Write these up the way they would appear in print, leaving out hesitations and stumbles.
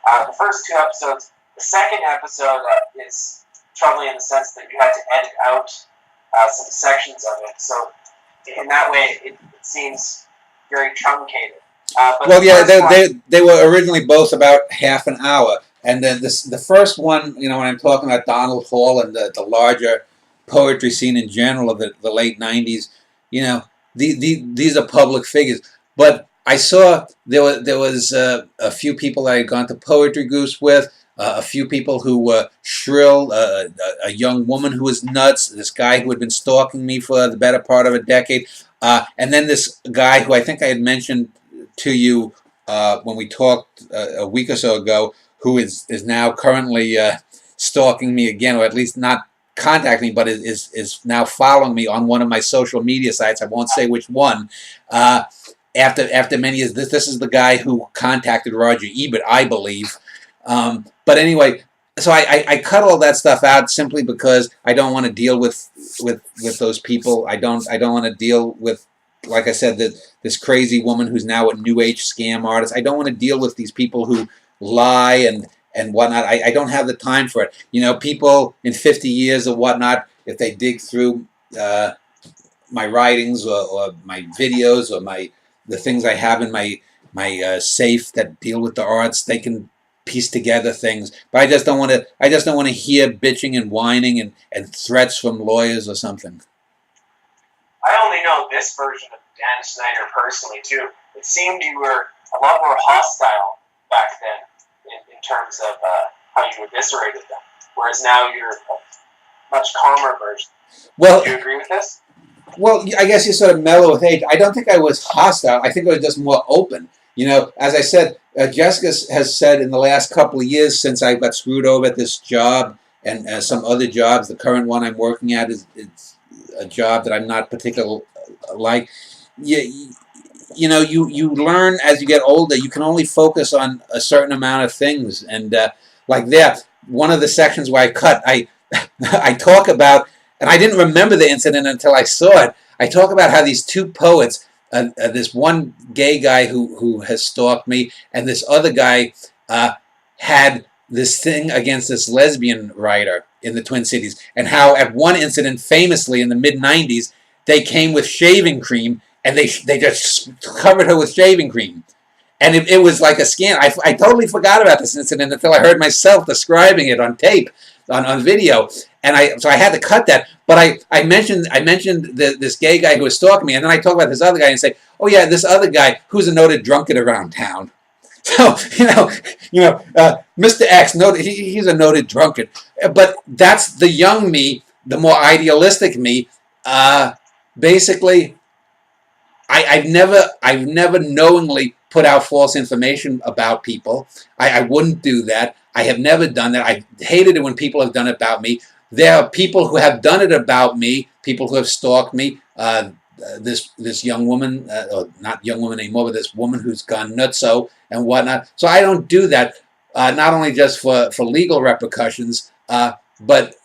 The first two episodes. The second episode is troubling in the sense that you had to edit out some sections of it. So in that way, it seems very truncated. Well, yeah, they were originally both about half an hour. And then the first one, when I'm talking about Donald Hall and the larger poetry scene in general of the late 90s, these are public figures. But I saw there was a few people that I had gone to Poetry Goose with, a few people who were shrill, a young woman who was nuts, this guy who had been stalking me for the better part of a decade, and then this guy who I think I had mentioned to you when we talked a week or so ago, who is now currently stalking me again, or at least not contacting me, but is now following me on one of my social media sites. I won't say which one. After many years, this is the guy who contacted Roger Ebert, I believe. But anyway, so I cut all that stuff out simply because I don't want to deal with those people. I don't want to deal with, like I said, this crazy woman who's now a New Age scam artist. I don't want to deal with these people who lie and whatnot. I don't have the time for it. People in 50 years or whatnot, if they dig through my writings or my videos or the things I have in my safe that deal with the arts, they can piece together things. But I just don't want to hear bitching and whining and threats from lawyers or something. I only know this version of Dan Schneider personally too. It seemed you were a lot more hostile back then in terms of how you eviscerated them, whereas now you're a much calmer version. Well, do you agree with this? Well, I guess you sort of mellow with age. I don't think I was hostile. I think I was just more open. As I said, Jessica has said in the last couple of years since I got screwed over at this job and some other jobs, the current one I'm working at is a job that I'm not particularly like. You learn as you get older. You can only focus on a certain amount of things. And like one of the sections where I cut, I talk about, and I didn't remember the incident until I saw it. I talk about how these two poets, this one gay guy who has stalked me, and this other guy had this thing against this lesbian writer in the Twin Cities, and how at one incident, famously in the mid-90s, they came with shaving cream, and they just covered her with shaving cream. And it was like a scam. I totally forgot about this incident until I heard myself describing it on tape, on video. And so I had to cut that. But I mentioned this gay guy who was stalking me, and then I talk about this other guy and say, oh yeah, this other guy who's a noted drunkard around town. So Mr. X, he's a noted drunkard. But that's the young me, the more idealistic me. Basically, I've never knowingly put out false information about people. I wouldn't do that. I have never done that. I hated it when people have done it about me. There are people who have done it about me, people who have stalked me. This young woman, or not young woman anymore, but this woman who's gone nutso and whatnot. So I don't do that, not only just for legal repercussions, but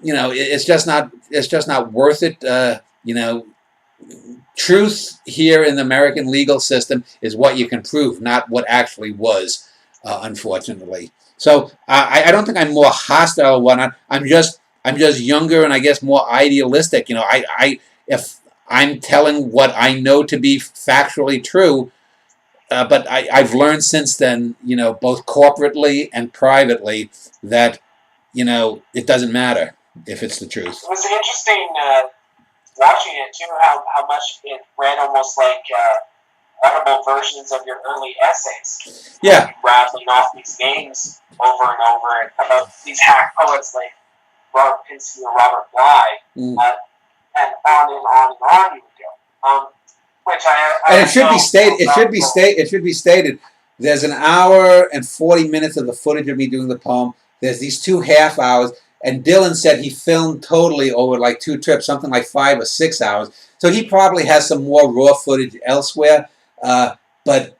it's just not worth it. Truth here in the American legal system is what you can prove, not what actually was, unfortunately. So I don't think I'm more hostile or whatnot. I'm just younger and I guess more idealistic. If I'm telling what I know to be factually true, but I've learned since then, both corporately and privately, that it doesn't matter if it's the truth. It was interesting watching it too, how much it read almost like audible versions of your early essays. Yeah. Rattling off these names over and over about these hack poets like Robert Pinsky or Robert Bly, and on and on and on you would go. Which and it should be stated. It should be stated. There's an hour and 40 minutes of the footage of me doing the poem. There's these 2 half hours. And Dylan said he filmed totally over like 2 trips, something like 5 or 6 hours. So he probably has some more raw footage elsewhere. But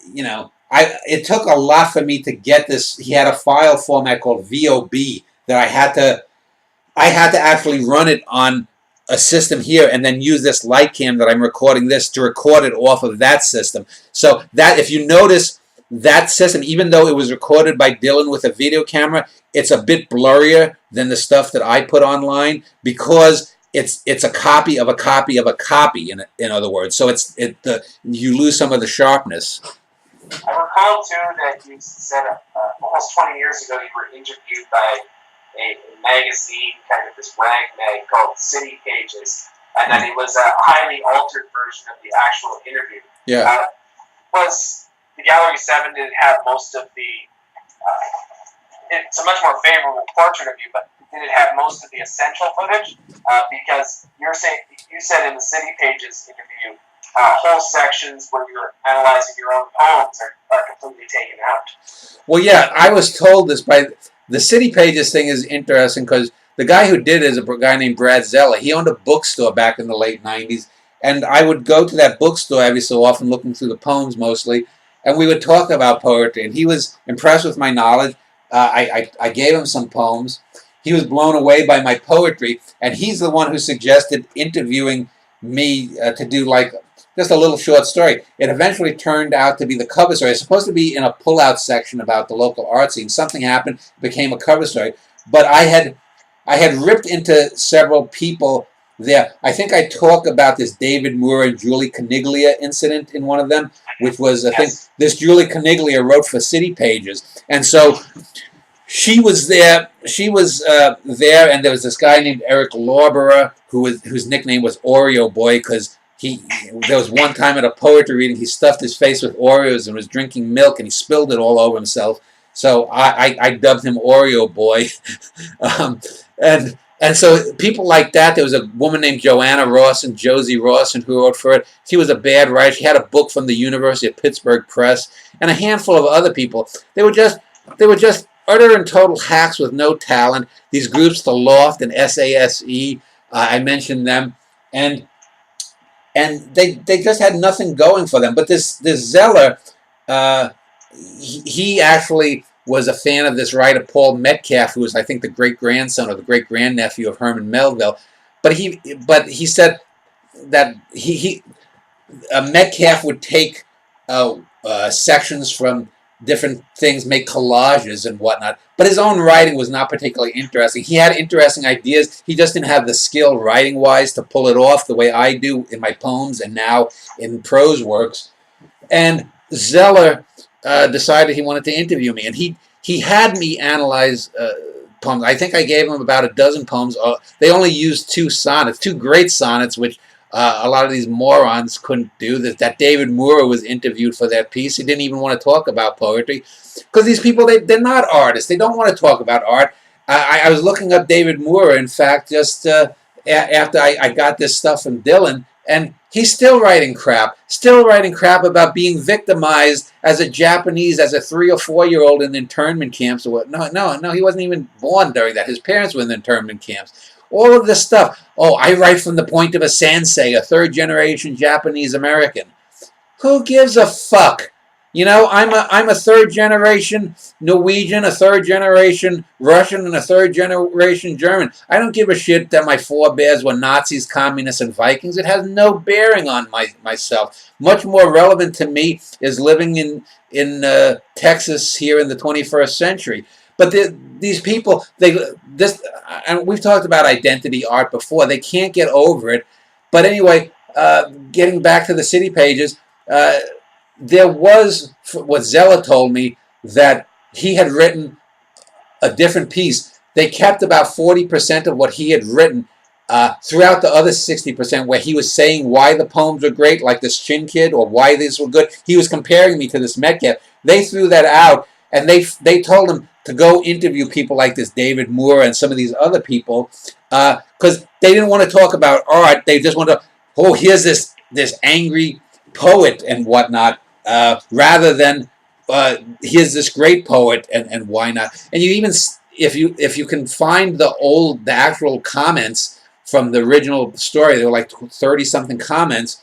it took a lot for me to get this. He had a file format called VOB that I had to actually run it on a system here and then use this light cam that I'm recording this to record it off of that system. So that if you notice that system, even though it was recorded by Dylan with a video camera, it's a bit blurrier than the stuff that I put online because it's a copy of a copy of a copy. In other words, so you lose some of the sharpness. I recall too that you said almost 20 years ago you were interviewed by a magazine, kind of this rag mag called City Pages, and that it was a highly altered version of the actual interview. Yeah. Was the Gallery 7 didn't have most of the, it's a much more favorable portrait of you, but did it have most of the essential footage? Because you said in the City Pages interview, whole sections where you're analyzing your own poems are completely taken out. Well, yeah, I was told this by the City Pages thing is interesting because the guy who did it is a guy named Brad Zeller. He owned a bookstore back in the late 90s, and I would go to that bookstore every so often looking through the poems mostly, and we would talk about poetry, and he was impressed with my knowledge. I gave him some poems. He was blown away by my poetry, and he's the one who suggested interviewing me to do like just a little short story. It eventually turned out to be the cover story. It's supposed to be in a pull-out section about the local art scene. Something happened, became a cover story. But I had ripped into several people there. I think I talk about this David Moore and Julie Caniglia incident in one of them, which was a thing. This Julie Caniglia wrote for City Pages, and so she was there. She was there, and there was this guy named Eric Lorberer whose nickname was Oreo Boy because there was one time at a poetry reading he stuffed his face with Oreos and was drinking milk and he spilled it all over himself. So I dubbed him Oreo Boy, and so people like that. There was a woman named Joanna Rawson, Josie Rawson, who wrote for it. She was a bad writer. She had a book from the University of Pittsburgh Press, and a handful of other people. They were just utter and total hacks with no talent. These groups, the Loft and SASE, I mentioned them, and they just had nothing going for them. But this Zeller, he actually was a fan of this writer Paul Metcalf, who was, I think, the great-grandson or the great-grandnephew of Herman Melville. But he said that Metcalf would take sections from different things, make collages and whatnot. But his own writing was not particularly interesting. He had interesting ideas. He just didn't have the skill writing-wise to pull it off the way I do in my poems and now in prose works. And Zeller decided he wanted to interview me, and he had me analyze poems. I think I gave him about a dozen poems. They only used two great sonnets, which a lot of these morons couldn't do. That David Moore was interviewed for that piece. He didn't even want to talk about poetry because these people, they're not artists. They don't want to talk about art. I was looking up David Moore, in fact, just after I got this stuff from Dylan, and he's still writing crap about being victimized as a Japanese, as a 3 or 4 year old in internment camps. Or what? No, he wasn't even born during that. His parents were in internment camps. All of this stuff. Oh, I write from the point of a sensei, a third-generation Japanese American. Who gives a fuck? You know, I'm a third-generation Norwegian, a third-generation Russian, and a third-generation German. I don't give a shit that my forebears were Nazis, communists, and Vikings. It has no bearing on myself. Much more relevant to me is living in Texas here in the 21st century. But these people, and we've talked about identity art before. They can't get over it. But anyway, getting back to the City Pages, there was what Zeller told me, that he had written a different piece. They kept about 40% of what he had written throughout the other 60%, where he was saying why the poems were great, like this Chin Kid, or why these were good. He was comparing me to this Metcalf. They threw that out, and they told him to go interview people like this David Moore and some of these other people, because they didn't want to talk about art. They just wanted to, here's this angry poet and whatnot, rather than here's this great poet and why not. And you even, if you can find the actual comments from the original story, there were like 30-something comments.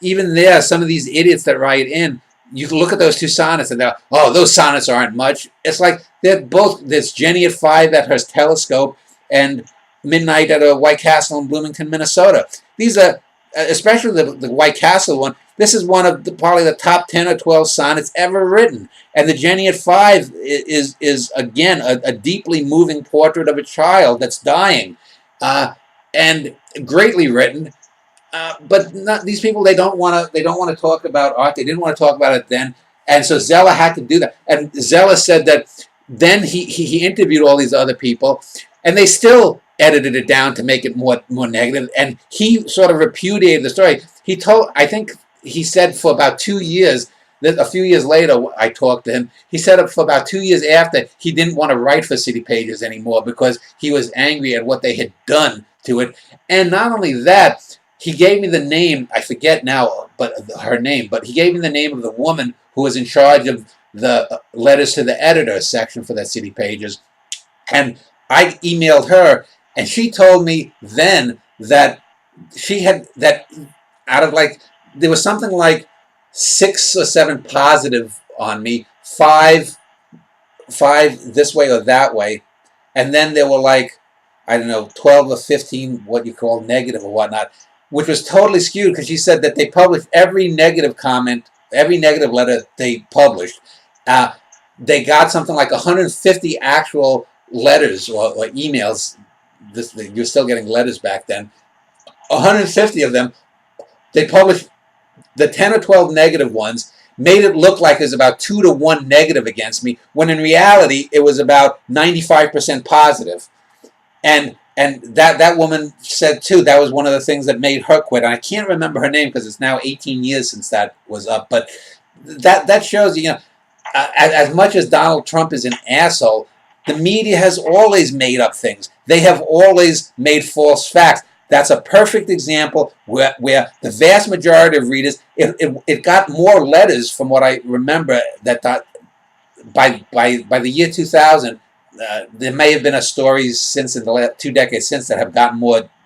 Even there, some of these idiots that write in, you can look at those two sonnets and they're, those sonnets aren't much. It's like they're both, there's Jenny at 5 at her telescope and Midnight at a White Castle in Bloomington, Minnesota. These are, especially the White Castle one, This is one of probably the top 10 or 12 sonnets ever written. And the Jenny at 5 is again, a deeply moving portrait of a child that's dying. And greatly written. But not, these people, they don't want to talk about art. They didn't want to talk about it then. And so Zeller had to do that. And Zeller said that then he interviewed all these other people, and they still edited it down to make it more negative. And he sort of repudiated the story. He told, I think he said for about 2 years, that a few years later I talked to him, he said for about 2 years after, he didn't want to write for City Pages anymore because he was angry at what they had done to it. And not only that, he gave me the name, I forget now but her name, but he gave me the name of the woman who was in charge of the letters to the editor section for that City Pages. And I emailed her, and she told me then that she had, that out of like, there was something like 6 or 7 positive on me, five this way or that way, and then there were like, I don't know, 12 or 15 what you call negative or whatnot, which was totally skewed because she said that they published every negative comment, every negative letter they published. They got something like 150 actual letters or emails. You're still getting letters back then. 150 of them, they published the 10 or 12 negative ones, made it look like there's about 2 to 1 negative against me, when in reality it was about 95% positive. And that woman said too, that was one of the things that made her quit. And I can't remember her name because it's now 18 years since that was up. But that shows, as much as Donald Trump is an asshole, the media has always made up things. They have always made false facts. That's a perfect example where the vast majority of readers, it got more letters from what I remember that by the year 2000, there may have been a stories since in the last 2 decades since that have gotten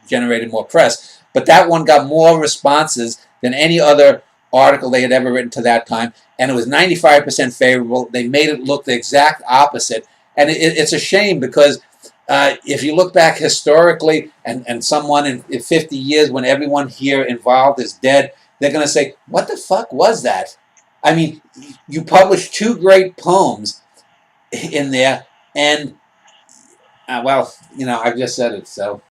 generated more press, but that one got more responses than any other article they had ever written to that time, and it was 95% favorable. They made it look the exact opposite, and it's a shame because if you look back historically, and someone in 50 years, when everyone here involved is dead, they're going to say, what the fuck was that? I mean, you published 2 great poems in there, and, well, I've just said it, so.